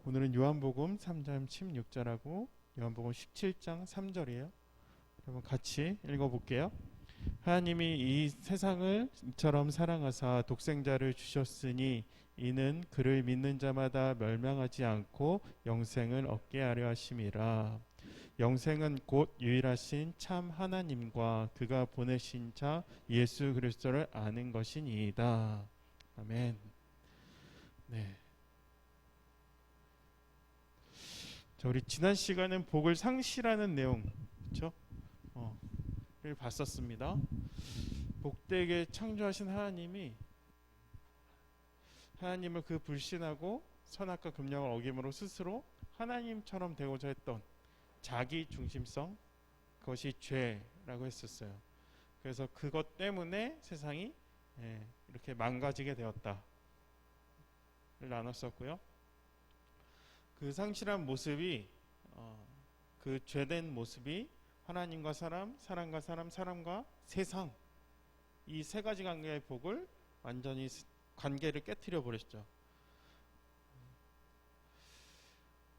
오늘은 요한복음 3장 16절하고 요한복음 17장 3절이에요. 여러분 같이 읽어볼게요. 하나님이 이 세상을 이처럼 사랑하사 독생자를 주셨으니 이는 그를 믿는 자마다 멸망하지 않고 영생을 얻게 하려 하심이라. 영생은 곧 유일하신 참 하나님과 그가 보내신 자 예수 그리스도를 아는 것이니이다. 아멘. 네. 자, 우리 지난 시간은 복을 상실하는 내용, 그렇죠? 를 봤었습니다. 복되게 창조하신 하나님을 그 불신하고 선악과 금령을 어김으로 스스로 하나님처럼 되고자 했던 자기 중심성, 그것이 죄라고 했었어요. 그래서 그것 때문에 세상이 이렇게 망가지게 되었다를 나눴었고요. 그 상실한 모습이 그 죄된 모습이 하나님과 사람, 사람과 사람, 사람과 세상, 이 세 가지 관계의 복을 완전히 관계를 깨트려 버렸죠.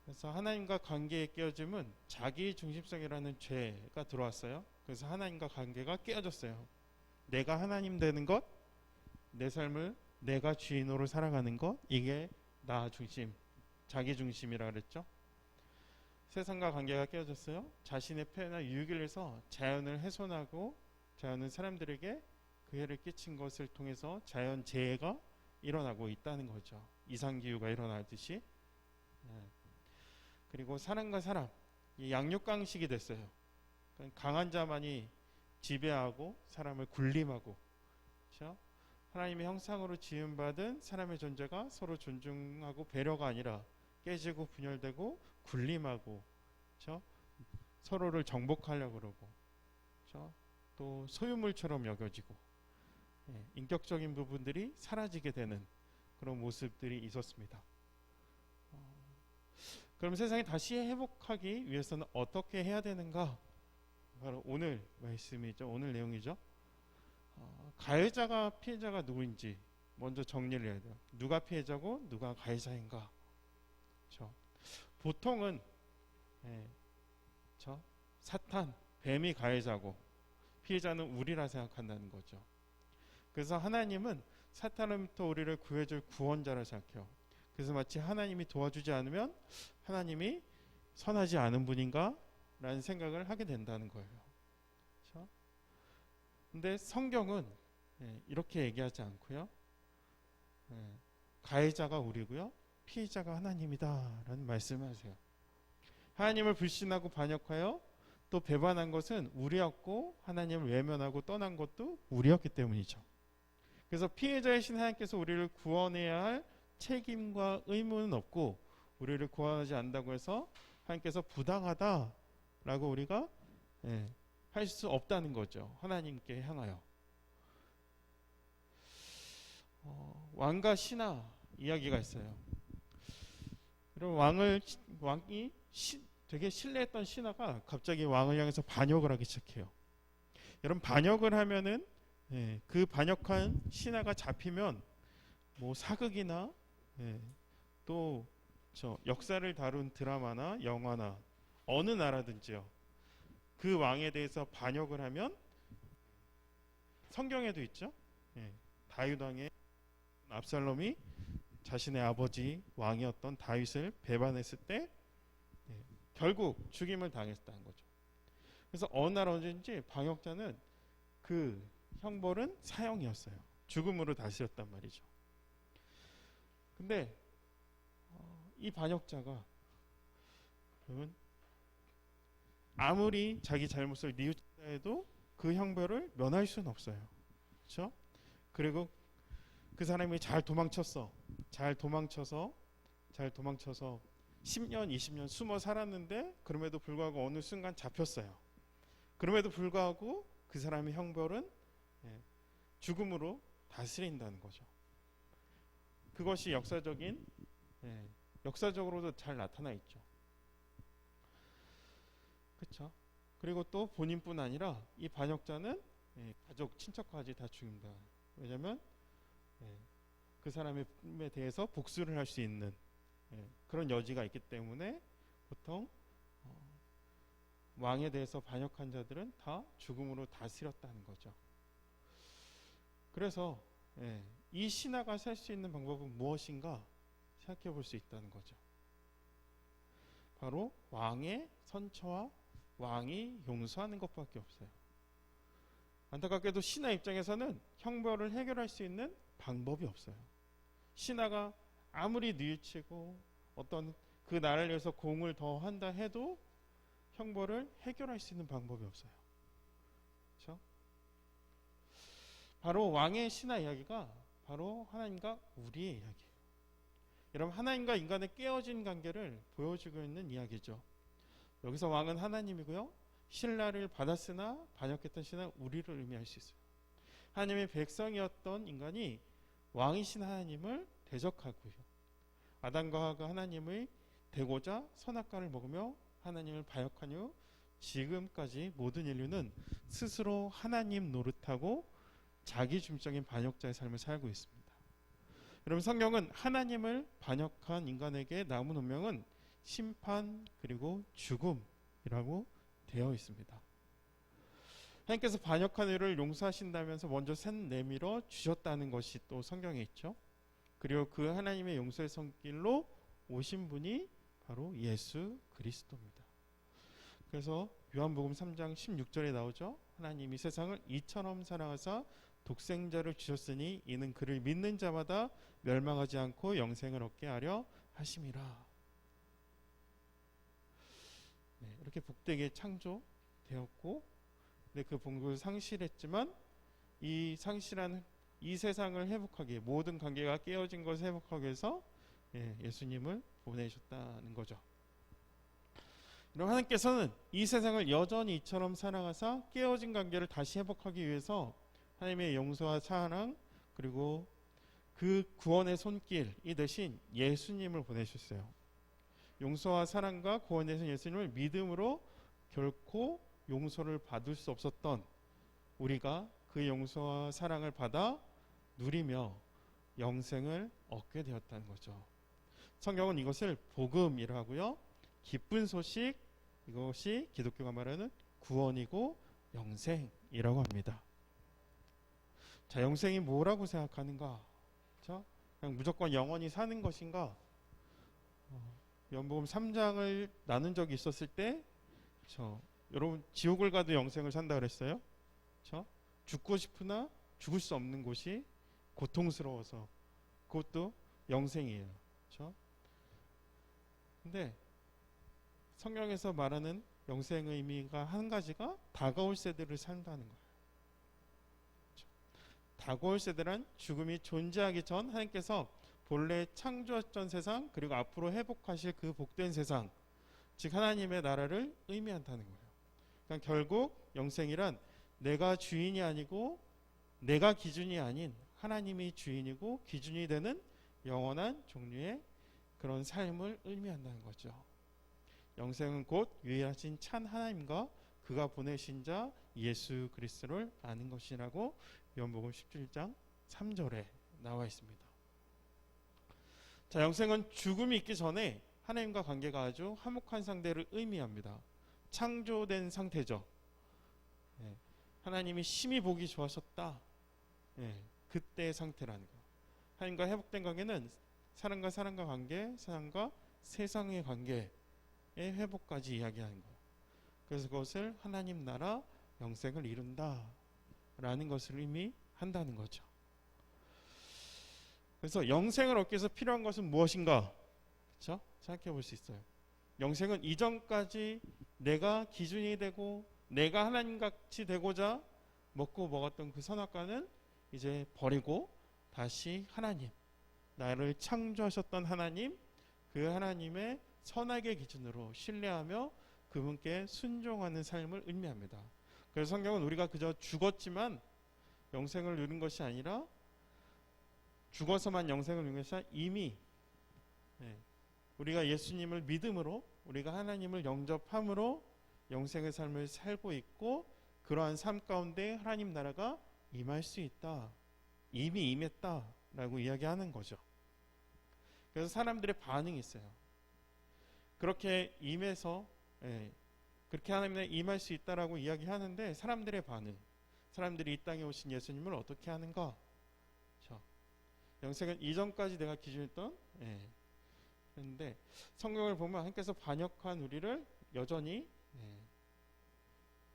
그래서 하나님과 관계에 깨어짐은 자기 중심성이라는 죄가 들어왔어요. 그래서 하나님과 관계가 깨어졌어요. 내가 하나님 되는 것, 내 삶을 내가 주인으로 살아가는 것, 이게 나 중심, 자기 중심이라 그랬죠. 세상과 관계가 깨어졌어요. 자신의 폐나 유익을 위해서 자연을 훼손하고 자연은 사람들에게 그 해를 끼친 것을 통해서 자연 재해가 일어나고 있다는 거죠. 이상기후가 일어나듯이. 그리고 사람과 사람, 이 양육강식이 됐어요. 그러니까 강한 자만이 지배하고 사람을 군림하고, 그렇죠? 하나님의 형상으로 지음받은 사람의 존재가 서로 존중하고 배려가 아니라 깨지고 분열되고 군림하고, 그렇죠? 서로를 정복하려고 그러고, 그렇죠? 또 소유물처럼 여겨지고, 인격적인 부분들이 사라지게 되는 그런 모습들이 있었습니다. 그럼 세상이 다시 회복하기 위해서는 어떻게 해야 되는가? 바로 오늘 말씀이죠. 오늘 내용이죠. 가해자가 피해자가 누구인지 먼저 정리를 해야 돼요. 누가 피해자고 누가 가해자인가? 그렇죠? 보통은 사탄, 뱀이 가해자고 피해자는 우리라 생각한다는 거죠. 그래서 하나님은 사탄으로부터 우리를 구해줄 구원자라 생각해요. 그래서 마치 하나님이 도와주지 않으면 하나님이 선하지 않은 분인가? 라는 생각을 하게 된다는 거예요. 그렇죠? 근데 성경은 이렇게 얘기하지 않고요. 가해자가 우리고요. 피해자가 하나님이다 라는 말씀을 하세요. 하나님을 불신하고 반역하여 또 배반한 것은 우리였고 하나님을 외면하고 떠난 것도 우리였기 때문이죠. 그래서 피해자이신 하나님께서 우리를 구원해야 할 책임과 의무는 없고 우리를 구원하지 않는다고 해서 하나님께서 부당하다라고 우리가 할 수 없다는 거죠. 하나님께 향하여. 왕과 신하 이야기가 있어요. 그럼 왕이 되게 신뢰했던 신하가 갑자기 왕을 향해서 반역을 하기 시작해요. 여러분 반역을 하면은 그 반역한 신하가 잡히면 뭐 사극이나 또 역사를 다룬 드라마나 영화나 어느 나라든지요. 그 왕에 대해서 반역을 하면 성경에도 있죠. 다윗 왕의 압살롬이 자신의 아버지 왕이었던 다윗을 배반했을 때 결국 죽임을 당했다는 거죠. 그래서 어느 날 언제인지 반역자는 그 형벌은 사형이었어요. 죽음으로 다스렸단 말이죠. 근데 이 반역자가 그러면 아무리 자기 잘못을 뉘우치다 해도 그 형벌을 면할 수는 없어요. 그렇죠? 그리고 그 사람이 잘 도망쳐서 10년, 20년 숨어 살았는데 그럼에도 불구하고 어느 순간 잡혔어요. 그럼에도 불구하고 그 사람의 형벌은 죽음으로 다스린다는 거죠. 그것이 역사적으로도 잘 나타나 있죠. 그렇죠? 그리고 또 본인뿐 아니라 이 반역자는 가족, 친척까지 다 죽인다. 왜냐하면 그 사람에 대해서 복수를 할 수 있는 그런 여지가 있기 때문에 보통 왕에 대해서 반역한 자들은 다 죽음으로 다스렸다는 거죠. 그래서 이 신하가 살 수 있는 방법은 무엇인가 생각해 볼 수 있다는 거죠. 바로 왕의 선처와 왕이 용서하는 것밖에 없어요. 안타깝게도 신하 입장에서는 형벌을 해결할 수 있는 방법이 없어요. 신하가 아무리 뉘우치고 어떤 그 나라를 위해서 공을 더 한다 해도 형벌을 해결할 수 있는 방법이 없어요. 그렇죠? 바로 왕의 신하 이야기가 바로 하나님과 우리의 이야기예요. 여러분, 하나님과 인간의 깨어진 관계를 보여주고 있는 이야기죠. 여기서 왕은 하나님이고요, 신라를 받았으나 반역했던 신은 우리를 의미할 수 있어요. 하나님의 백성이었던 인간이 왕이신 하나님을 대적하고요, 아담과 하와가 하나님의 되고자 선악과를 먹으며 하나님을 반역한 후 지금까지 모든 인류는 스스로 하나님 노릇하고 자기 중심적인 반역자의 삶을 살고 있습니다. 여러분, 성경은 하나님을 반역한 인간에게 남은 운명은 심판 그리고 죽음이라고 되어 있습니다. 하나님께서 반역한 이를 용서하신다면서 먼저 산 내밀어 주셨다는 것이 또 성경에 있죠. 그리고 그 하나님의 용서의 손길로 오신 분이 바로 예수 그리스도입니다. 그래서 요한복음 3장 16절에 나오죠. 하나님이 세상을 이처럼 사랑하사 독생자를 주셨으니 이는 그를 믿는 자마다 멸망하지 않고 영생을 얻게 하려 하심이라. 이렇게 복되게 창조되었고, 그 복을 상실했지만 이 상실한 이 세상을 회복하기, 모든 관계가 깨어진 것을 회복하기 위해서 예수님을 보내셨다는 거죠. 하나님께서는 이 세상을 여전히 이처럼 사랑하사 깨어진 관계를 다시 회복하기 위해서 하나님의 용서와 사랑 그리고 그 구원의 손길이 되신 예수님을 보내셨어요. 용서와 사랑과 구원의 손 예수님을 믿음으로 결코 용서를 받을 수 없었던 우리가 그 용서와 사랑을 받아 누리며 영생을 얻게 되었다는 거죠. 성경은 이것을 복음이라고 하고요, 기쁜 소식, 이것이 기독교가 말하는 구원이고 영생이라고 합니다. 자, 영생이 뭐라고 생각하는가? 그렇죠? 그냥 무조건 영원히 사는 것인가? 요한복음 3장을 나눈 적이 있었을 때, 그렇죠? 여러분, 지옥을 가도 영생을 산다 그랬어요. 그렇죠? 죽고 싶으나 죽을 수 없는 곳이 고통스러워서 그것도 영생이에요. 그렇죠? 근데 성경에서 말하는 영생의 의미가 한 가지가 다가올 세대를 산다는 거예요. 그렇죠? 다가올 세대란 죽음이 존재하기 전 하나님께서 본래 창조하셨던 세상, 그리고 앞으로 회복하실 그 복된 세상, 즉 하나님의 나라를 의미한다는 거예요. 그러니까 결국 영생이란 내가 주인이 아니고 내가 기준이 아닌 하나님이 주인이고 기준이 되는 영원한 종류의 그런 삶을 의미한다는 거죠. 영생은 곧 유일하신 참 하나님과 그가 보내신 자 예수 그리스도를 아는 것이라고 요한복음 17장 3절에 나와 있습니다. 자, 영생은 죽음이 있기 전에 하나님과 관계가 아주 화목한 상태를 의미합니다. 창조된 상태죠. 하나님이 심히 보기 좋아하셨다. 그때의 상태라는 거. 하나님과 회복된 관계는 사람과 사람과 관계, 사람과 세상의 관계의 회복까지 이야기하는 거예요. 그래서 그것을 하나님 나라 영생을 이룬다라는 것을 의미한다는 거죠. 그래서 영생을 얻기 위해서 필요한 것은 무엇인가? 그렇죠? 생각해 볼 수 있어요. 영생은 이전까지 내가 기준이 되고 내가 하나님같이 되고자 먹고 먹었던 그 선악과는 이제 버리고 다시 하나님, 나를 창조하셨던 하나님, 그 하나님의 선악의 기준으로 신뢰하며 그분께 순종하는 삶을 의미합니다. 그래서 성경은 우리가 그저 죽었지만 영생을 누린 것이 아니라 죽어서만 영생을 누린 것이 아니라 이미 우리가 예수님을 믿음으로 우리가 하나님을 영접함으로 영생의 삶을 살고 있고 그러한 삶 가운데 하나님 나라가 임할 수 있다. 이미 임했다라고 이야기하는 거죠. 그래서 사람들의 반응이 있어요. 그렇게 임해서 그렇게 하나님에 임할 수 있다라고 이야기하는데 사람들의 반응, 사람들이 이 땅에 오신 예수님을 어떻게 하는가? 그렇죠? 영생은 이전까지 내가 기준했던 그런데 성경을 보면 하나님께서 반역한 우리를 여전히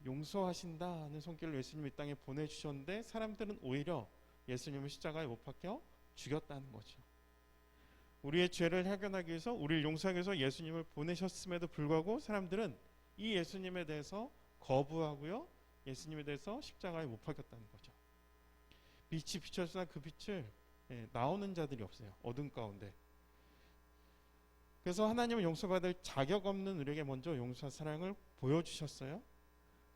용서하신다는 손길로 예수님을 이 땅에 보내주셨는데 사람들은 오히려 예수님을 십자가에 못 박혀 죽였다는 거죠. 우리의 죄를 해결하기 위해서, 우리를 용서하기 위해서 예수님을 보내셨음에도 불구하고 사람들은 이 예수님에 대해서 거부하고요, 예수님에 대해서 십자가에 못 박혔다는 거죠. 빛이 비춰지나 그 빛을 나오는 자들이 없어요. 어둠 가운데. 그래서 하나님은 용서받을 자격 없는 우리에게 먼저 용서와 사랑을 보여주셨어요.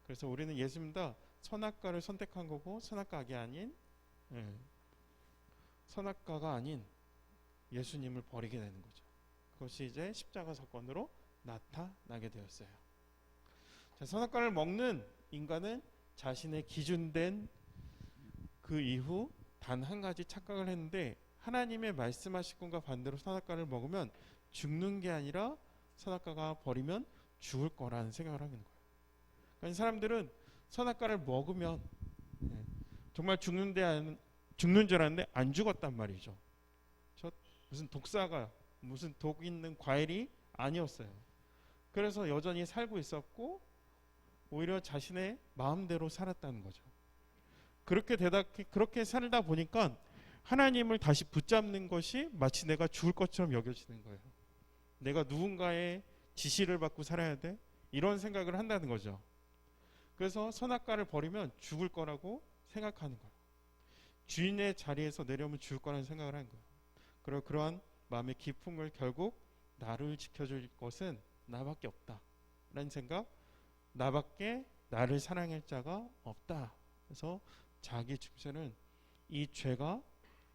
그래서 우리는 예수님보다 선악과를 선택한 거고, 선악과가 아닌 예수님을 버리게 되는 거죠. 그것이 이제 십자가 사건으로 나타나게 되었어요. 자, 선악과를 먹는 인간은 자신의 기준된 그 이후 단 한 가지 착각을 했는데, 하나님의 말씀하신 것과 반대로 선악과를 먹으면 죽는 게 아니라 선악과가 버리면 죽을 거라는 생각을 하는 거예요. 그러니까 사람들은 선악과를 먹으면 정말 죽는 줄 알았는데 안 죽었단 말이죠. 무슨 독사가, 무슨 독 있는 과일이 아니었어요. 그래서 여전히 살고 있었고 오히려 자신의 마음대로 살았다는 거죠. 그렇게 살다 보니까 하나님을 다시 붙잡는 것이 마치 내가 죽을 것처럼 여겨지는 거예요. 내가 누군가의 지시를 받고 살아야 돼? 이런 생각을 한다는 거죠. 그래서 선악과를 버리면 죽을 거라고 생각하는 거예요. 주인의 자리에서 내려오면 죽을 거라는 생각을 하는 거예요. 그리고 그러한 마음의 기품을 결국 나를 지켜줄 것은 나밖에 없다 라는 생각, 나밖에 나를 사랑할 자가 없다. 그래서 자기 중심은 이 죄가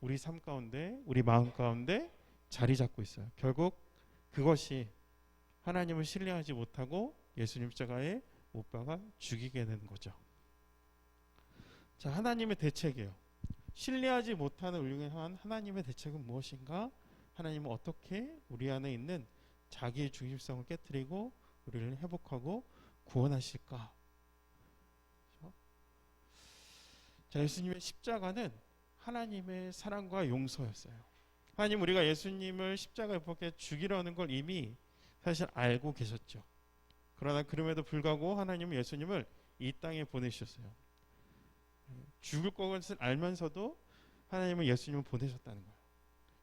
우리 삶 가운데, 우리 마음 가운데 자리 잡고 있어요. 결국 그것이 하나님을 신뢰하지 못하고 예수님 십자가에 못 박아 죽이게 되는 거죠. 자, 하나님의 대책이에요. 신뢰하지 못하는 우리를 향한 하나님의 대책은 무엇인가? 하나님은 어떻게 우리 안에 있는 자기의 중심성을 깨뜨리고 우리를 회복하고 구원하실까? 그렇죠? 자, 예수님의 십자가는 하나님의 사랑과 용서였어요. 하나님, 우리가 예수님을 십자가에 못 박혀 죽이려는 걸 이미 사실 알고 계셨죠. 그러나 그럼에도 불구하고 하나님은 예수님을 이 땅에 보내주셨어요. 죽을 것을 알면서도 하나님은 예수님을 보내셨다는 거예요.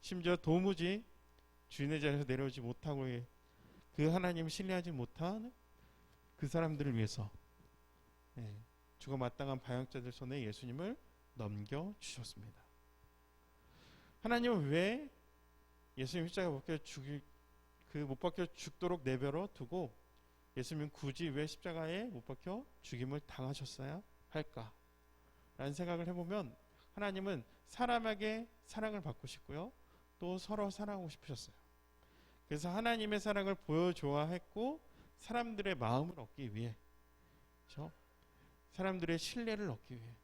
심지어 도무지 주인의 자리에서 내려오지 못하고 그 하나님을 신뢰하지 못한 그 사람들을 위해서 죽어 마땅한 반역자들 손에 예수님을 넘겨주셨습니다. 하나님은 왜 예수님 십자가에 못 박혀 죽도록 내버려 두고 예수님은 굳이 왜 십자가에 못 박혀 죽임을 당하셨어야 할까? 라는 생각을 해보면 하나님은 사람에게 사랑을 받고 싶고요, 또 서로 사랑하고 싶으셨어요. 그래서 하나님의 사랑을 보여줘야 했고, 사람들의 마음을 얻기 위해, 그렇죠? 사람들의 신뢰를 얻기 위해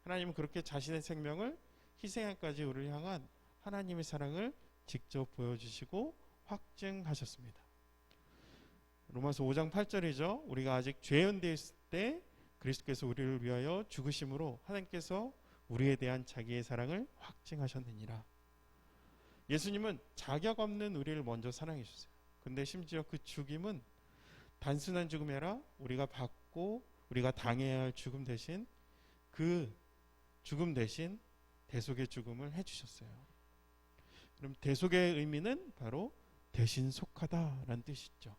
하나님은 그렇게 자신의 생명을 희생하기까지 우리를 향한 하나님의 사랑을 직접 보여주시고 확증하셨습니다. 로마서 5장 8절이죠. 우리가 아직 죄인 되어 있을 때 그리스도께서 우리를 위하여 죽으심으로 하나님께서 우리에 대한 자기의 사랑을 확증하셨느니라. 예수님은 자격 없는 우리를 먼저 사랑해 주셨어요. 근데 심지어 그 죽임은 단순한 죽음이 아니라 우리가 받고 우리가 당해야 할 죽음 대신 그 죽음 대신 대속의 죽음을 해주셨어요. 그럼 대속의 의미는 바로 대신 속하다라는 뜻이죠.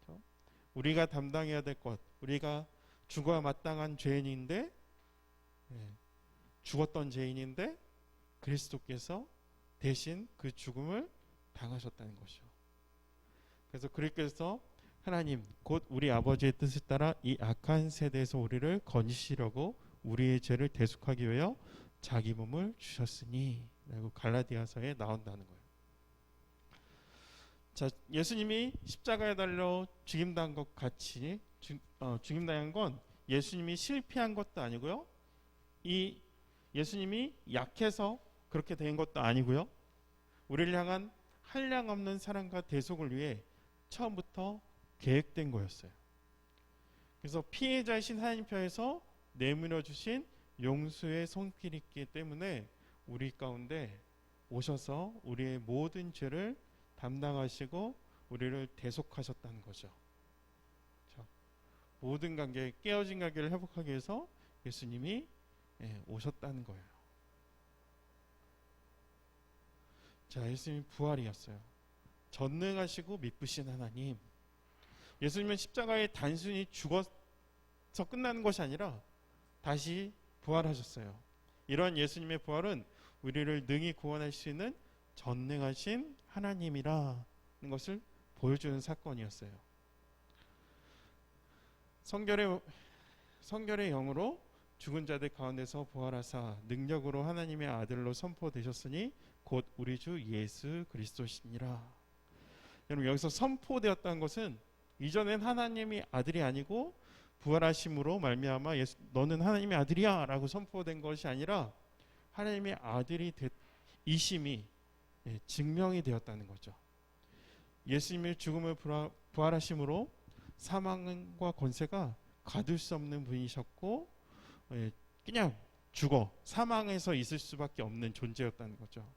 그렇죠? 우리가 담당해야 될 것, 우리가 죽어야 마땅한 죄인인데, 죽었던 죄인인데 그리스도께서 대신 그 죽음을 당하셨다는 것이죠. 그래서 그리스도께서 하나님 곧 우리 아버지의 뜻을 따라 이 악한 세대에서 우리를 건지시려고 우리의 죄를 대속하기 위하여 자기 몸을 주셨으니 라고 갈라디아서에 나온다는 거예요. 자, 예수님이 십자가에 달려 죽임당한 것 같이 죽임당한 건 예수님이 실패한 것도 아니고요, 이 예수님이 약해서 그렇게 된 것도 아니고요, 우리를 향한 한량없는 사랑과 대속을 위해 처음부터 계획된 거였어요. 그래서 피해자이신 하나님 편에서 내밀어 주신 용서의 손길이 있기 때문에 우리 가운데 오셔서 우리의 모든 죄를 담당하시고 우리를 대속하셨다는 거죠. 모든 관계, 깨어진 관계를 회복하기 위해서 예수님이 오셨다는 거예요. 자, 예수님 부활이었어요. 전능하시고 미쁘신 하나님. 예수님은 십자가에 단순히 죽어서 끝나는 것이 아니라 다시 부활하셨어요. 이러한 예수님의 부활은 우리를 능히 구원할 수 있는 전능하신 하나님이라는 것을 보여주는 사건이었어요. 성결의 영으로 죽은 자들 가운데서 부활하사 능력으로 하나님의 아들로 선포되셨으니 곧 우리 주 예수 그리스도시니라. 여러분, 여기서 선포되었다는 것은 이전엔 하나님이 아들이 아니고 부활하심으로 말미암아 너는 하나님의 아들이야 라고 선포된 것이 아니라 하나님의 아들이 이심이 증명이 되었다는 거죠. 예수님의 죽음을 부활하심으로 사망과 권세가 가둘 수 없는 분이셨고 그냥 죽어 사망에서 있을 수밖에 없는 존재였다는 거죠.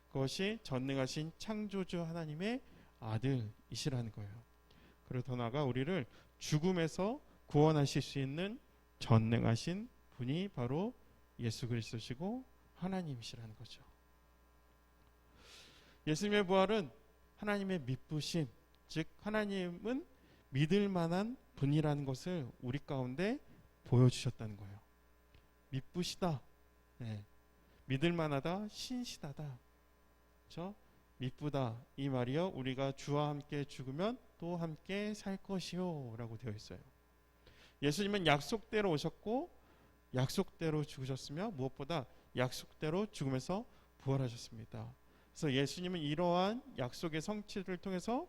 그것이 전능하신 창조주 하나님의 아들이시라는 거예요. 그리고 더 나아가 우리를 죽음에서 구원하실 수 있는 전능하신 분이 바로 예수 그리스도시고 하나님이시라는 거죠. 예수님의 부활은 하나님의 미쁘심, 즉 하나님은 믿을 만한 분이라는 것을 우리 가운데 보여주셨다는 거예요. 미쁘시다, 믿을 만하다, 신실하다, 그렇죠? 미쁘다 이 말이요, 우리가 주와 함께 죽으면 또 함께 살 것이요 라고 되어 있어요. 예수님은 약속대로 오셨고 약속대로 죽으셨으며 무엇보다 약속대로 죽음에서 부활하셨습니다. 그래서 예수님은 이러한 약속의 성취를 통해서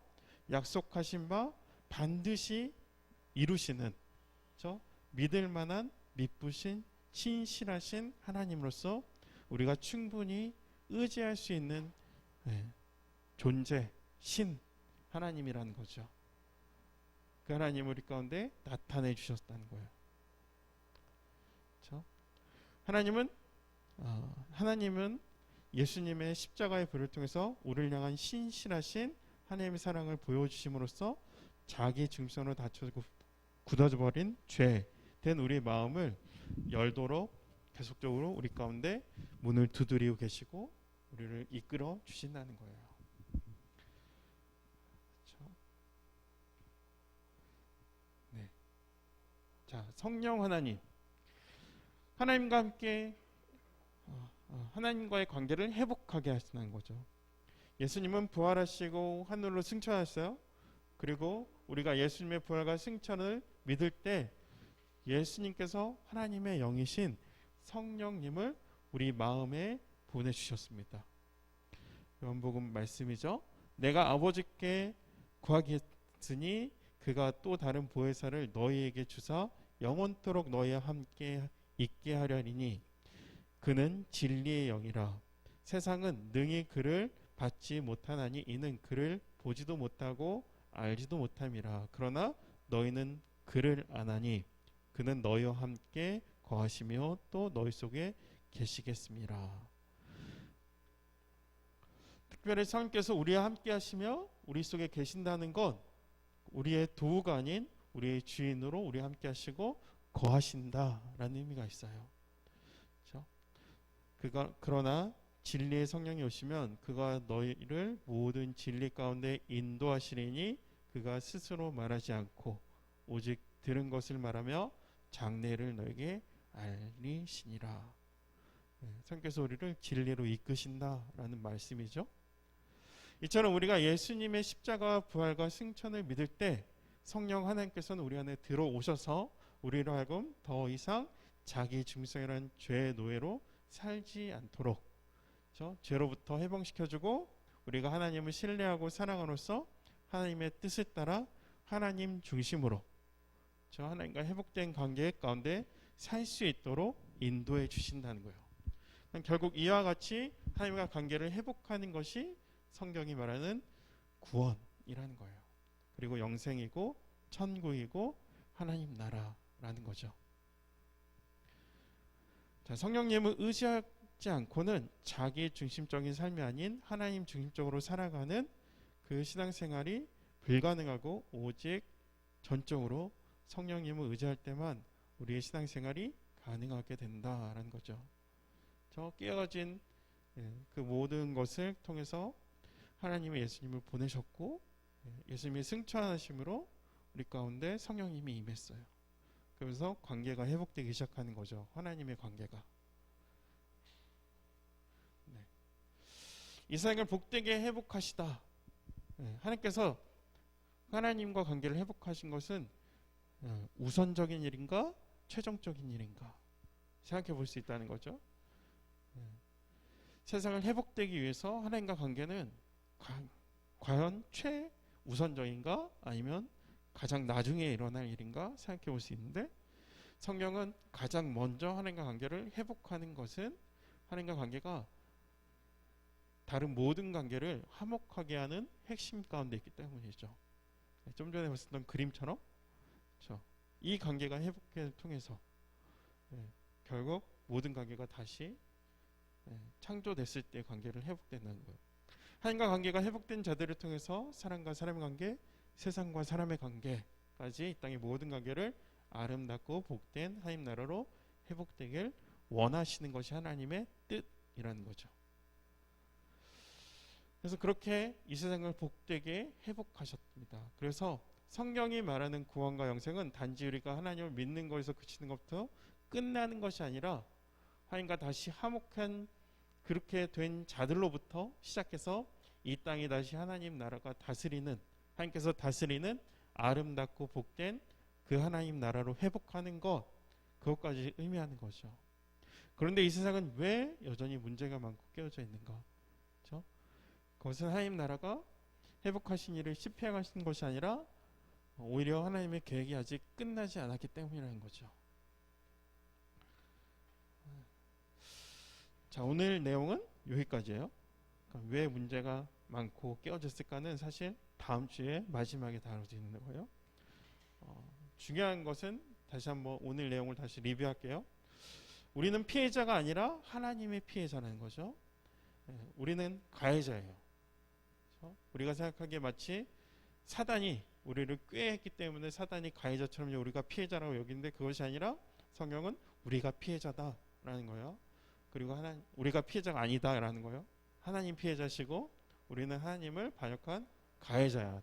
약속하신 바 반드시 이루시는, 그렇죠? 믿을 만한 미쁘신 신실하신 하나님으로서 우리가 충분히 의지할 수 있는 존재, 신 하나님이라는 거죠. 그 하나님 우리 가운데 나타내 주셨다는 거예요. 그렇죠? 하나님은 예수님의 십자가의 불을 통해서 우리를 향한 신실하신 하나님의 사랑을 보여주심으로써 자기 중심으로 닫혀지고 굳어져 버린 죄 된 우리의 마음을 열도록 계속적으로 우리 가운데 문을 두드리고 계시고 우리를 이끌어 주신다는 거예요. 그렇죠? 네. 자, 성령 하나님과 함께 하나님과의 관계를 회복하게 하시는 거죠. 예수님은 부활하시고 하늘로 승천하셨어요. 그리고 우리가 예수님의 부활과 승천을 믿을 때 예수님께서 하나님의 영이신 성령님을 우리 마음에 보내주셨습니다. 요한복음 말씀이죠. 내가 아버지께 구하겠으니 그가 또 다른 보혜사를 너희에게 주사 영원토록 너희와 함께 있게 하려니니 그는 진리의 영이라. 세상은 능히 그를 받지 못하나니 이는 그를 보지도 못하고 알지도 못함이라. 그러나 너희는 그를 아나니 그는 너희와 함께 거하시며 또 너희 속에 계시겠습니다. 특별히 성령께서 우리와 함께 하시며 우리 속에 계신다는 건 우리의 도우가 아닌 우리의 주인으로 우리와 함께 하시고 거하신다라는 의미가 있어요. 그렇죠? 그러나 진리의 성령이 오시면 그가 너희를 모든 진리 가운데 인도하시리니 그가 스스로 말하지 않고 오직 들은 것을 말하며 장래를 너에게 알리시니라. 성령께서 우리를 진리로 이끄신다라는 말씀이죠. 이처럼 우리가 예수님의 십자가 부활과 승천을 믿을 때 성령 하나님께서는 우리 안에 들어오셔서 우리로 하여금 더 이상 자기 중성이라는 죄의 노예로 살지 않도록, 그렇죠? 죄로부터 해방시켜주고 우리가 하나님을 신뢰하고 사랑함으로써 하나님의 뜻을 따라 하나님 중심으로 저 하나님과 회복된 관계 가운데 살 수 있도록 인도해 주신다는 거예요. 결국 이와 같이 하나님과 관계를 회복하는 것이 성경이 말하는 구원이라는 거예요. 그리고 영생이고 천국이고 하나님 나라라는 거죠. 자, 성령님을 의지하지 않고는 자기 중심적인 삶이 아닌 하나님 중심적으로 살아가는 그 신앙생활이 불가능하고, 오직 전적으로 성령님을 의지할 때만 우리의 신앙생활이 가능하게 된다라는 거죠. 저 깨어진 그 모든 것을 통해서 하나님의 예수님을 보내셨고, 예수님이 승천하심으로 우리 가운데 성령님이 임했어요. 그래서 관계가 회복되기 시작하는 거죠. 하나님의 관계가. 네. 이 세상을 복되게 회복하시다. 하나님께서 하나님과 관계를 회복하신 것은 우선적인 일인가 최종적인 일인가 생각해 볼 수 있다는 거죠. 세상을 회복되기 위해서 하나님과 관계는 과연 최우선적인가 아니면 가장 나중에 일어날 일인가 생각해 볼 수 있는데, 성경은 가장 먼저 하나님과 관계를 회복하는 것은 하나님과 관계가 다른 모든 관계를 화목하게 하는 핵심 가운데 있기 때문이죠. 좀 전에 봤었던 그림처럼, 그렇죠? 이 관계가 회복을 통해서 결국 모든 관계가 다시 창조됐을 때 관계를 회복된다는 거예요. 하나님과 관계가 회복된 자들을 통해서 사람과 사람의 관계, 세상과 사람의 관계까지 이 땅의 모든 관계를 아름답고 복된 하나님 나라로 회복되길 원하시는 것이 하나님의 뜻이라는 거죠. 그래서 그렇게 이 세상을 복되게 회복하셨습니다. 그래서 성경이 말하는 구원과 영생은 단지 우리가 하나님을 믿는 것에서 그치는 것부터 끝나는 것이 아니라, 하나님과 다시 화목한 그렇게 된 자들로부터 시작해서 이 땅이 다시 하나님 나라가 다스리는, 하나님께서 다스리는 아름답고 복된 그 하나님 나라로 회복하는 것, 그것까지 의미하는 거죠. 그런데 이 세상은 왜 여전히 문제가 많고 깨어져 있는가? 그렇죠? 그것은 하나님 나라가 회복하신 일을 실패하신 것이 아니라 오히려 하나님의 계획이 아직 끝나지 않았기 때문이라는 거죠. 자, 오늘 내용은 여기까지예요. 그러니까 왜 문제가 많고 깨어졌을까는 사실 다음 주에 마지막에 다뤄지는 거예요. 중요한 것은 다시 한번 오늘 내용을 다시 리뷰할게요. 우리는 피해자가 아니라 하나님의 피해자라는 거죠. 우리는 가해자예요. 그렇죠? 우리가 생각하기에 마치 사단이 우리를 꾀했기 때문에 사단이 가해자처럼 우리가 피해자라고 여기는데, 그것이 아니라 성경은 우리가 피해자다라는 거예요. 그리고 우리가 피해자가 아니다라는 거예요. 하나님 피해자시고 우리는 하나님을 반역한 가해자야.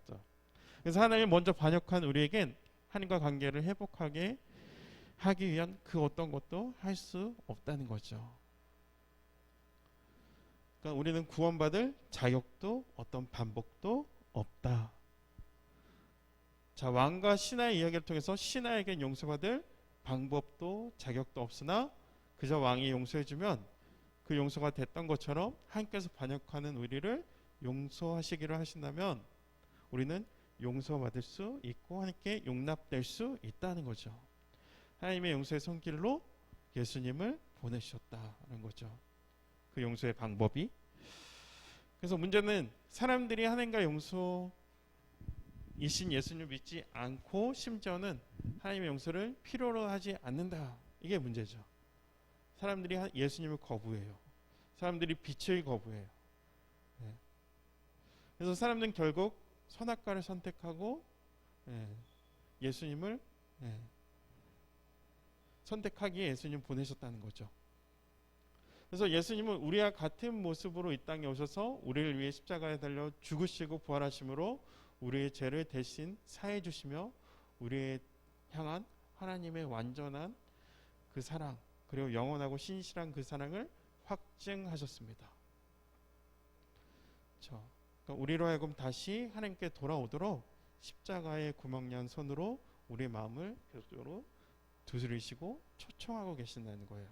그래서 하나님을 먼저 반역한 우리에겐 하나님과 관계를 회복하게 하기 위한 그 어떤 것도 할 수 없다는 거죠. 그러니까 우리는 구원받을 자격도 어떤 반복도 없다. 자, 왕과 신하의 이야기를 통해서 신하에게 용서받을 방법도 자격도 없으나 그저 왕이 용서해주면 그 용서가 됐던 것처럼 하나님께서 반역하는 우리를 용서하시기를 하신다면 우리는 용서받을 수 있고 하나님께 용납될 수 있다는 거죠. 하나님의 용서의 손길로 예수님을 보내주셨다는 거죠. 그 용서의 방법이. 그래서 문제는 사람들이 하나님과 용서이신 예수님을 믿지 않고 심지어는 하나님의 용서를 필요로 하지 않는다. 이게 문제죠. 사람들이 예수님을 거부해요. 사람들이 빛을 거부해요. 그래서 사람들은 결국 선악과를 선택하고 예수님을 선택하기에 예수님 보내셨다는 거죠. 그래서 예수님은 우리와 같은 모습으로 이 땅에 오셔서 우리를 위해 십자가에 달려 죽으시고 부활하심으로 우리의 죄를 대신 사해 주시며 우리의 향한 하나님의 완전한 그 사랑, 그리고 영원하고 신실한 그 사랑을 확증하셨습니다. 그렇죠? 그러니까 우리로 하여금 다시 하나님께 돌아오도록 십자가의 구멍난 손으로 우리의 마음을 계속적으로 두드리시고 초청하고 계신다는 거예요.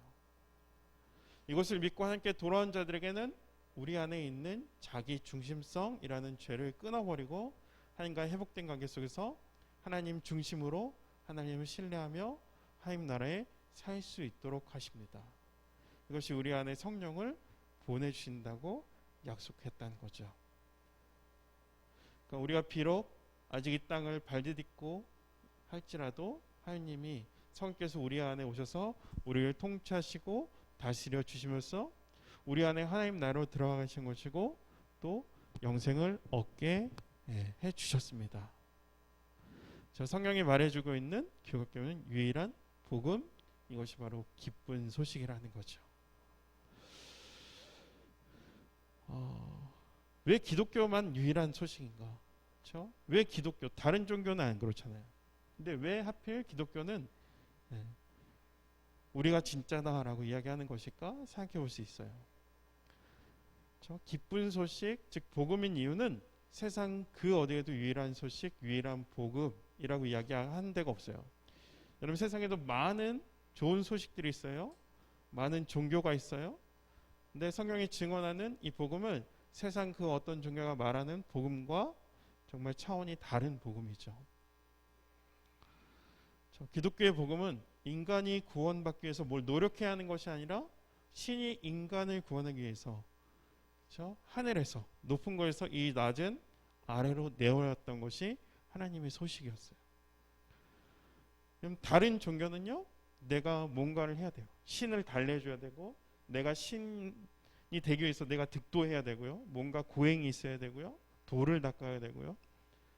이것을 믿고 하나님께 돌아온 자들에게는 우리 안에 있는 자기 중심성이라는 죄를 끊어버리고 하나님과 회복된 관계 속에서 하나님 중심으로 하나님을 신뢰하며 하나님 나라에 살 수 있도록 하십니다. 이것이 우리 안에 성령을 보내주신다고 약속했다는 거죠. 그러니까 우리가 비록 아직 이 땅을 발디딛고 할지라도 하나님이 성령께서 우리 안에 오셔서 우리를 통치하시고 다스려 주시면서 우리 안에 하나님 나라로 들어가신 것이고 또 영생을 얻게 해 주셨습니다. 저 성경이 말해주고 있는 기독교는 유일한 복음, 이것이 바로 기쁜 소식이라는 거죠. 왜 기독교만 유일한 소식인가? 그렇죠? 왜 기독교? 다른 종교는 안 그렇잖아요. 근데 왜 하필 기독교는 우리가 진짜다라고 이야기하는 것일까 생각해 볼 수 있어요. 그렇죠? 기쁜 소식, 즉 복음인 이유는 세상 그 어디에도 유일한 소식, 유일한 복음이라고 이야기하는 데가 없어요. 여러분 세상에도 많은 좋은 소식들이 있어요. 많은 종교가 있어요. 근데 성경이 증언하는 이 복음은 세상 그 어떤 종교가 말하는 복음과 정말 차원이 다른 복음이죠. 기독교의 복음은 인간이 구원받기 위해서 뭘 노력해야 하는 것이 아니라 신이 인간을 구원하기 위해서 그렇죠? 하늘에서 높은 곳에서 이 낮은 아래로 내어왔던 것이 하나님의 소식이었어요. 그럼 다른 종교는요, 내가 뭔가를 해야 돼요. 신을 달래줘야 되고, 내가 신이 되기 위해서 내가 득도해야 되고요, 뭔가 고행이 있어야 되고요, 돌을 닦아야 되고요,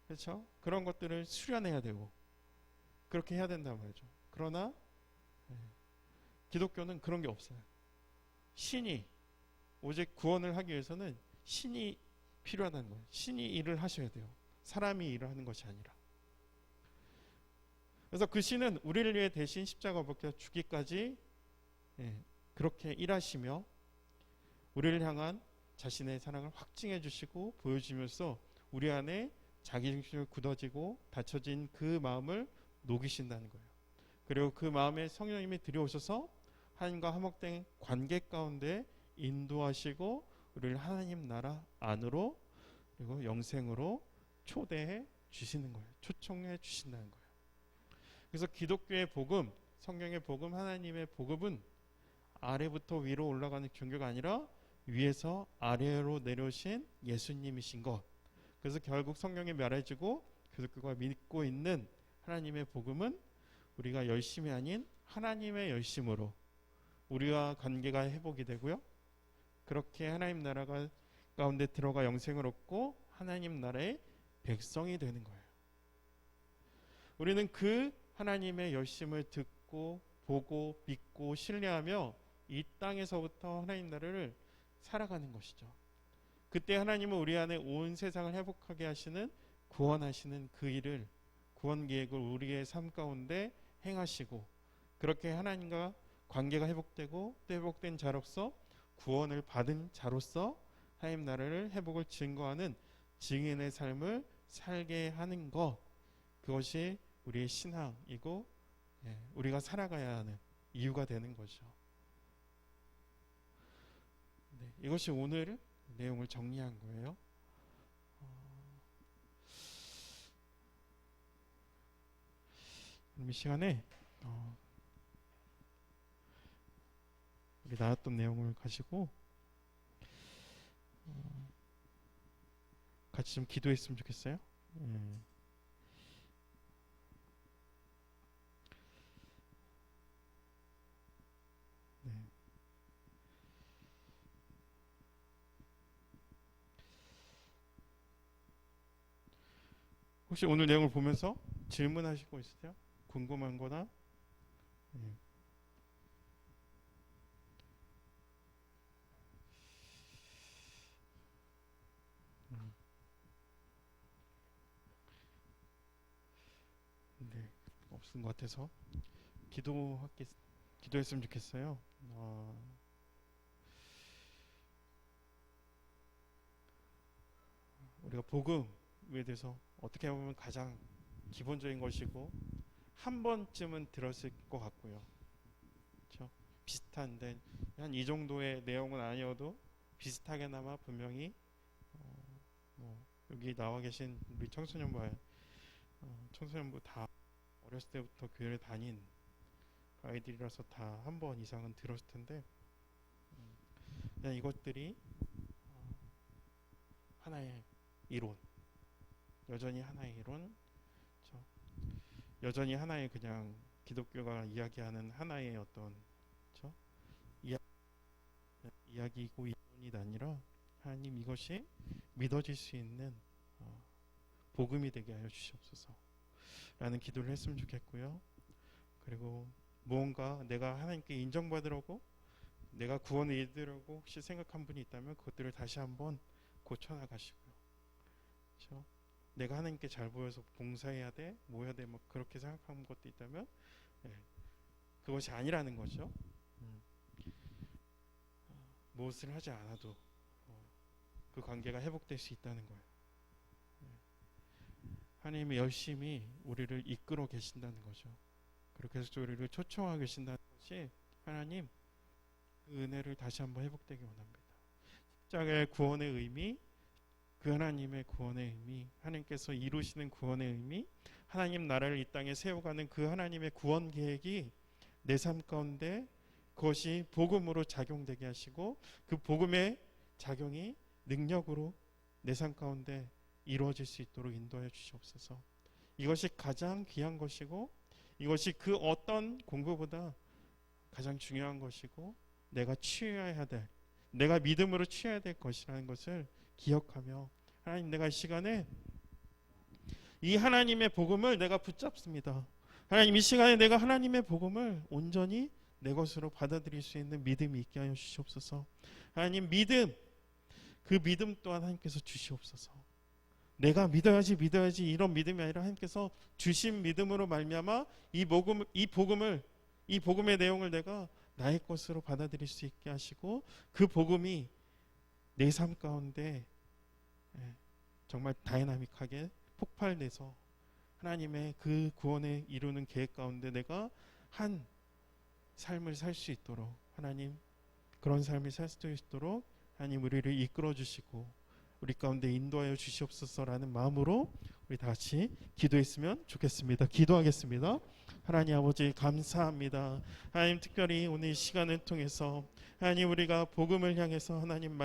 그렇죠? 그런 것들을 수련해야 되고 그렇게 해야 된단 말이죠. 그러나 기독교는 그런 게 없어요. 신이 오직 구원을 하기 위해서는 신이 필요하다는 거예요. 신이 일을 하셔야 돼요. 사람이 일을 하는 것이 아니라. 그래서 그 신은 우리를 위해 대신 십자가 벗겨 죽기까지 그렇게 일하시며 우리를 향한 자신의 사랑을 확증해 주시고 보여주면서 우리 안에 자기중심을 굳어지고 닫혀진 그 마음을 녹이신다는 거예요. 그리고 그 마음에 성령님이 들여오셔서 하나님과 화목된 관계 가운데 인도하시고 우리를 하나님 나라 안으로 그리고 영생으로 초대해 주시는 거예요. 초청해 주신다는 거예요. 그래서 기독교의 복음, 성경의 복음, 하나님의 복음은 아래부터 위로 올라가는 종교가 아니라 위에서 아래로 내려오신 예수님이신 것. 그래서 결국 성경에 말해주고 기독교가 믿고 있는 하나님의 복음은 우리가 열심이 아닌 하나님의 열심으로 우리와 관계가 회복이 되고요. 그렇게 하나님 나라가 가운데 들어가 영생을 얻고 하나님 나라의 백성이 되는 거예요. 우리는 그 하나님의 열심을 듣고 보고 믿고 신뢰하며 이 땅에서부터 하나님 나라를 살아가는 것이죠. 그때 하나님은 우리 안에 온 세상을 회복하게 하시는 구원하시는 그 일을 구원 계획을 우리의 삶 가운데 행하시고 그렇게 하나님과 관계가 회복되고 또 회복된 자로서 구원을 받은 자로서 하나님 나라를 회복을 증거하는 증인의 삶을 살게 하는 것, 그것이 우리의 신앙이고 우리가 살아가야 하는 이유가 되는 거죠. 이것이 오늘 내용을 정리한 거예요. 이 시간에 우리 나눴던 내용을 가지고 같이 좀 기도했으면 좋겠어요. 혹시 오늘 내용을 보면서 질문하실 거 있으세요? 궁금한 거나 없은 것 같아서 기도했으면 좋겠어요. 우리가 복음에 대해서 어떻게 보면 가장 기본적인 것이고 한 번쯤은 들었을 것 같고요. 그렇죠? 비슷한데 한 이 정도의 내용은 아니어도 비슷하게나마 분명히 여기 나와 계신 우리 청소년부 다 어렸을 때부터 교회를 다닌 아이들이라서 다 한 번 이상은 들었을 텐데 그냥 이것들이 하나의 이론, 여전히 하나의 이론, 그렇죠? 여전히 하나의 그냥 기독교가 이야기하는 하나의 어떤, 그렇죠? 이야기이고 이론이 아니라 하나님 이것이 믿어질 수 있는 복음이 되게 하여 주시옵소서 라는 기도를 했으면 좋겠고요. 그리고 무언가 내가 하나님께 인정받으려고, 내가 구원을 이루려고 혹시 생각한 분이 있다면 그것들을 다시 한번 고쳐나가시고요. 그렇죠? 내가 하나님께 잘 보여서 봉사해야 돼, 뭐 해야 돼, 뭐 그렇게 생각하는 것도 있다면 그것이 아니라는 거죠. 무엇을 하지 않아도 그 관계가 회복될 수 있다는 거예요. 하나님이 열심히 우리를 이끌어 계신다는 거죠. 그렇게 해서 우리를 초청하고 계신다는 것이 하나님 그 은혜를 다시 한번 회복되기 원합니다. 십자가의 구원의 의미, 그 하나님의 구원의 의미, 하나님께서 이루시는 구원의 의미, 하나님 나라를 이 땅에 세워가는 그 하나님의 구원 계획이 내 삶 가운데 그것이 복음으로 작용되게 하시고 그 복음의 작용이 능력으로 내 삶 가운데 이루어질 수 있도록 인도하여 주시옵소서. 이것이 가장 귀한 것이고 이것이 그 어떤 공부보다 가장 중요한 것이고 내가 취해야 될, 내가 믿음으로 취해야 될 것이라는 것을 기억하며 하나님 내가 이 시간에 이 하나님의 복음을 내가 붙잡습니다. 하나님 이 시간에 내가 하나님의 복음을 온전히 내 것으로 받아들일 수 있는 믿음이 있게 하여 주시옵소서. 하나님 믿음, 그 믿음 또한 하나님께서 주시옵소서. 내가 믿어야지 이런 믿음이 아니라 하나님께서 주신 믿음으로 말미암아 이 복음의 내용을 내가 나의 것으로 받아들일 수 있게 하시고 그 복음이 내 삶 가운데 정말 다이나믹하게 폭발돼서 하나님의 그 구원에 이루는 계획 가운데 내가 한 삶을 살 수 있도록 하나님 그런 삶을 살 수 있도록 하나님 우리를 이끌어 주시고 우리 가운데 인도하여 주시옵소서라는 마음으로 우리 다 같이 기도했으면 좋겠습니다. 기도하겠습니다. 하나님 아버지 감사합니다. 하나님 특별히 오늘 이 시간을 통해서 하나님 우리가 복음을 향해서 하나님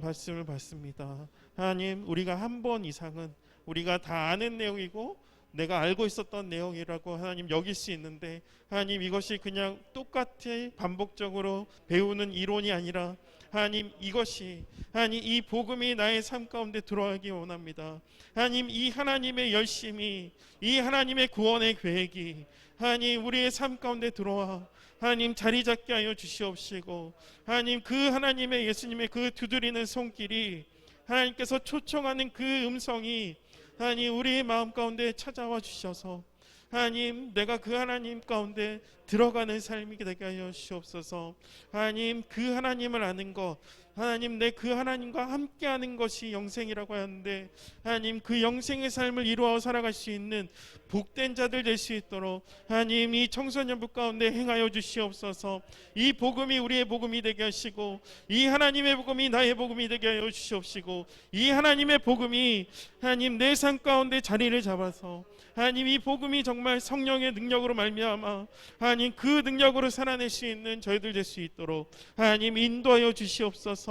말씀을 받습니다. 하나님 우리가 한 번 이상은 우리가 다 아는 내용이고 내가 알고 있었던 내용이라고 하나님 여길 수 있는데 하나님 이것이 그냥 똑같이 반복적으로 배우는 이론이 아니라 하나님 이것이 하나님 이 복음이 나의 삶 가운데 들어가기 원합니다. 하나님 이 하나님의 열심이 이 하나님의 구원의 계획이 하나님 우리의 삶 가운데 들어와 하나님 자리 잡게 하여 주시옵시고 하나님 그 하나님의 예수님의 그 두드리는 손길이 하나님께서 초청하는 그 음성이 하나님 우리의 마음 가운데 찾아와 주셔서 하나님 내가 그 하나님 가운데 들어가는 삶이 되게 하여 주시옵소서. 하나님 그 하나님을 아는 것 하나님 내 그 하나님과 함께하는 것이 영생이라고 하는데 하나님 그 영생의 삶을 이루어 살아갈 수 있는 복된 자들 될 수 있도록 하나님 이 청소년부 가운데 행하여 주시옵소서. 이 복음이 우리의 복음이 되게 하시고 이 하나님의 복음이 나의 복음이 되게 하여 주시옵시고 이 하나님의 복음이 하나님 내 삶 가운데 자리를 잡아서 하나님 이 복음이 정말 성령의 능력으로 말미암아 하나님 그 능력으로 살아낼 수 있는 저희들 될 수 있도록 하나님 인도하여 주시옵소서.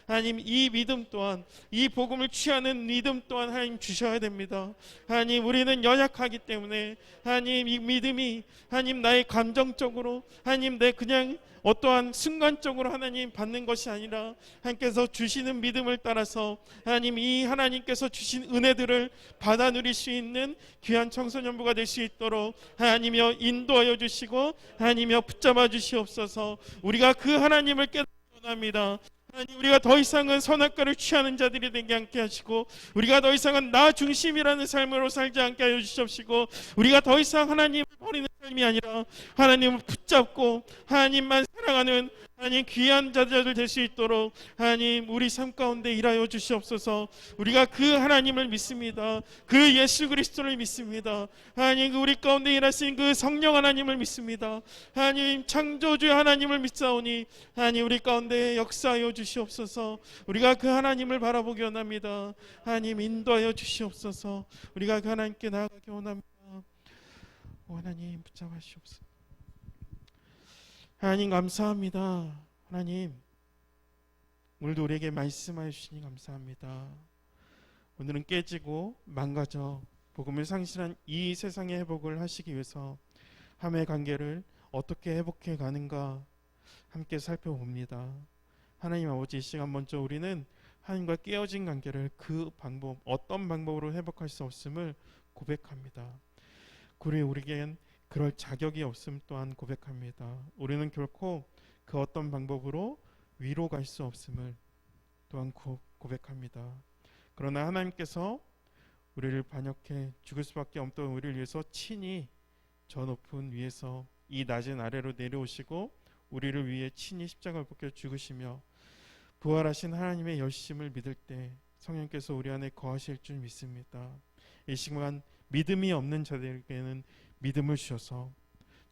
하나님 이 믿음 또한 이 복음을 취하는 믿음 또한 하나님 주셔야 됩니다. 하나님 우리는 연약하기 때문에 하나님 이 믿음이 하나님 나의 감정적으로 하나님 내 그냥 어떠한 순간적으로 하나님 받는 것이 아니라 하나님께서 주시는 믿음을 따라서 하나님 이 하나님께서 주신 은혜들을 받아 누릴 수 있는 귀한 청소년부가 될 수 있도록 하나님이여 인도하여 주시고 하나님이여 붙잡아 주시옵소서. 우리가 그 하나님을 깨닫기 원합니다. 하나님 우리가 더 이상은 선악과를 취하는 자들이 되지 않게 하시고 우리가 더 이상은 나 중심이라는 삶으로 살지 않게 하여 주시옵시고 우리가 더 이상 하나님을 버리는 삶이 아니라 하나님을 붙잡고 하나님만 사랑하는 하나님 귀한 자들 될 수 있도록 하나님 우리 삶 가운데 일하여 주시옵소서. 우리가 그 하나님을 믿습니다. 그 예수 그리스도를 믿습니다. 하나님 우리 가운데 일하신 그 성령 하나님을 믿습니다. 하나님 창조주 하나님을 믿사오니 하나님 우리 가운데 역사하여 주시옵소서. 우리가 그 하나님을 바라보기 원합니다. 하나님 인도하여 주시옵소서. 우리가 그 하나님께 나아가기 원합니다. 하나님 붙잡아 주시옵소서. 하나님 감사합니다. 하나님 오늘도 우리에게 말씀하여 주시니 감사합니다. 오늘은 깨지고 망가져 복음을 상실한 이 세상의 회복을 하시기 위해서 함의 관계를 어떻게 회복해 가는가 함께 살펴봅니다. 하나님 아버지, 이 시간 먼저 우리는 하나님과 깨어진 관계를 그 방법, 어떤 방법으로 회복할 수 없음을 고백합니다. 우리에겐 그럴 자격이 없음 또한 고백합니다. 우리는 결코 그 어떤 방법으로 위로 갈 수 없음을 또한 고백합니다. 그러나 하나님께서 우리를 반역해 죽을 수밖에 없던 우리를 위해서 친히 저 높은 위에서 이 낮은 아래로 내려오시고 우리를 위해 친히 십자가를 벗겨 죽으시며 부활하신 하나님의 열심을 믿을 때 성령께서 우리 안에 거하실 줄 믿습니다. 이 시간 믿음이 없는 자들에게는 믿음을 주셔서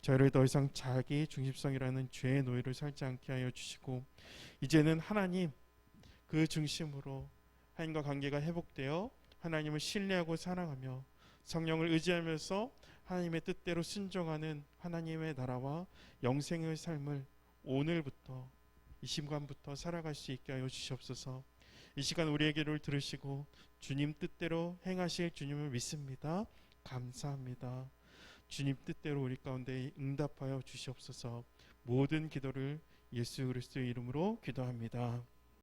저희를 더 이상 자기 중심성이라는 죄의 노예를 살지 않게 하여 주시고 이제는 하나님 그 중심으로 하나님과 관계가 회복되어 하나님을 신뢰하고 사랑하며 성령을 의지하면서 하나님의 뜻대로 순종하는 하나님의 나라와 영생의 삶을 오늘부터 이 시간부터 살아갈 수 있게 하여 주시옵소서. 이 시간 우리의 기도를 들으시고 주님 뜻대로 행하실 주님을 믿습니다. 감사합니다. 주님 뜻대로 우리 가운데 응답하여 주시옵소서. 모든 기도를 예수 그리스도의 이름으로 기도합니다.